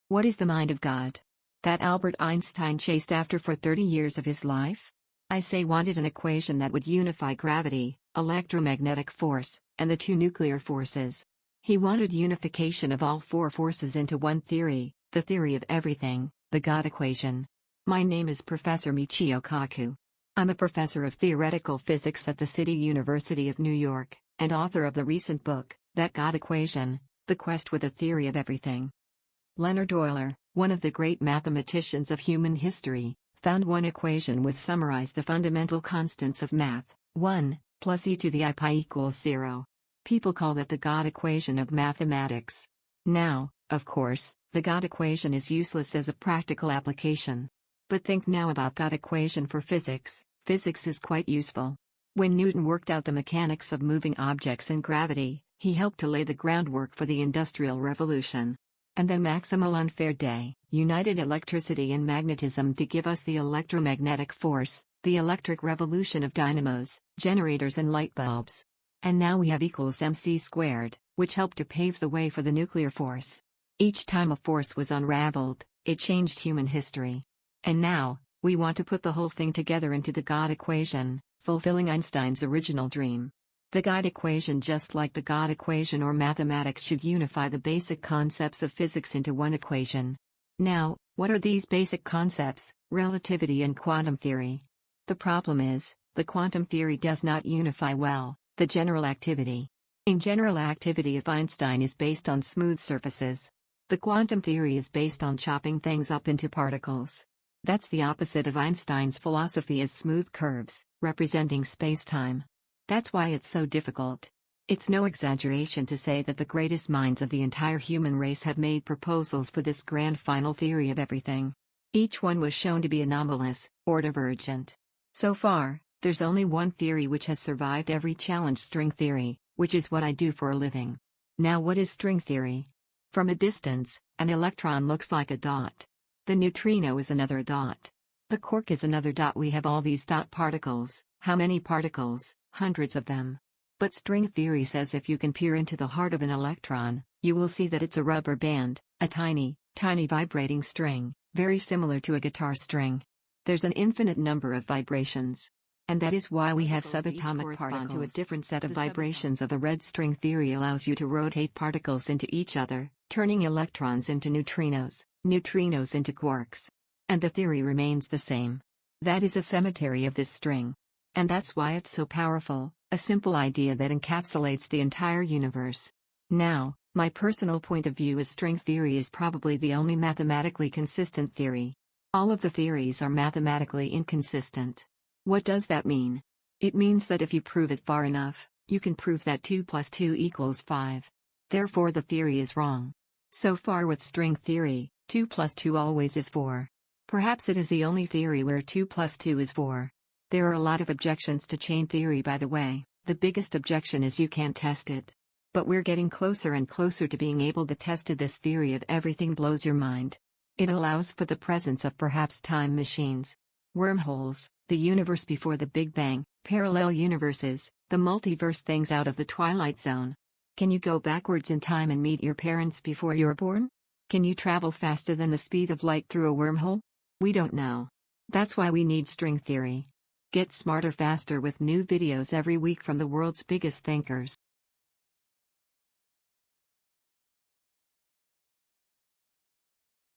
What is the mind of God that Albert Einstein chased after for 30 years of his life? I say wanted an equation that would unify gravity, electromagnetic force, and the two nuclear forces. He wanted unification of all four forces into one theory, the theory of everything, the God equation. My name is Professor Michio Kaku. I'm a professor of theoretical physics at the City University of New York, and author of the recent book, That God Equation, The Quest with a Theory of Everything. Leonard Euler, one of the great mathematicians of human history, found one equation which summarized the fundamental constants of math: 1 plus e to the I pi equals 0. People call that the God equation of mathematics. Now, of course, the God equation is useless as a practical application. But think now about God equation for physics. Physics is quite useful. When Newton worked out the mechanics of moving objects and gravity, he helped to lay the groundwork for the Industrial Revolution. And then Maximilien Faraday united electricity and magnetism to give us the electromagnetic force, the electric revolution of dynamos, generators and light bulbs. And now we have equals mc squared, which helped to pave the way for the nuclear force. Each time a force was unraveled, it changed human history. And now, we want to put the whole thing together into the God equation, fulfilling Einstein's original dream. The God equation, just like the God equation or mathematics, should unify the basic concepts of physics into one equation. Now, what are these basic concepts? Relativity and quantum theory. The problem is, the quantum theory does not unify well the general activity. In general activity of Einstein is based on smooth surfaces. The quantum theory is based on chopping things up into particles. That's the opposite of Einstein's philosophy as smooth curves, representing space-time. That's why it's so difficult. It's no exaggeration to say that the greatest minds of the entire human race have made proposals for this grand final theory of everything. Each one was shown to be anomalous, or divergent. So far, there's only one theory which has survived every challenge: string theory, which is what I do for a living. Now, what is string theory? From a distance, an electron looks like a dot. The neutrino is another dot. The quark is another dot. We have all these dot particles. How many particles? Hundreds of them. But string theory says if you can peer into the heart of an electron, you will see that it's a rubber band, a tiny, tiny vibrating string, very similar to a guitar string. There's an infinite number of vibrations. And that is why we have subatomic particles. To a different set of vibrations of the red string theory allows you to rotate particles into each other, turning electrons into neutrinos, neutrinos into quarks. And the theory remains the same. That is a symmetry of this string. And that's why it's so powerful, a simple idea that encapsulates the entire universe. Now, my personal point of view is string theory is probably the only mathematically consistent theory. All of the theories are mathematically inconsistent. What does that mean? It means that if you prove it far enough, you can prove that 2 plus 2 equals 5. Therefore the theory is wrong. So far with string theory, 2 plus 2 always is 4. Perhaps it is the only theory where 2 plus 2 is 4. There are a lot of objections to chain theory, by the way. The biggest objection is you can't test it. But we're getting closer and closer to being able to test it. This theory of everything blows your mind. It allows for the presence of perhaps time machines, wormholes, the universe before the Big Bang, parallel universes, the multiverse, things out of the Twilight Zone. Can you go backwards in time and meet your parents before you're born? Can you travel faster than the speed of light through a wormhole? We don't know. That's why we need string theory. Get smarter faster with new videos every week from the world's biggest thinkers.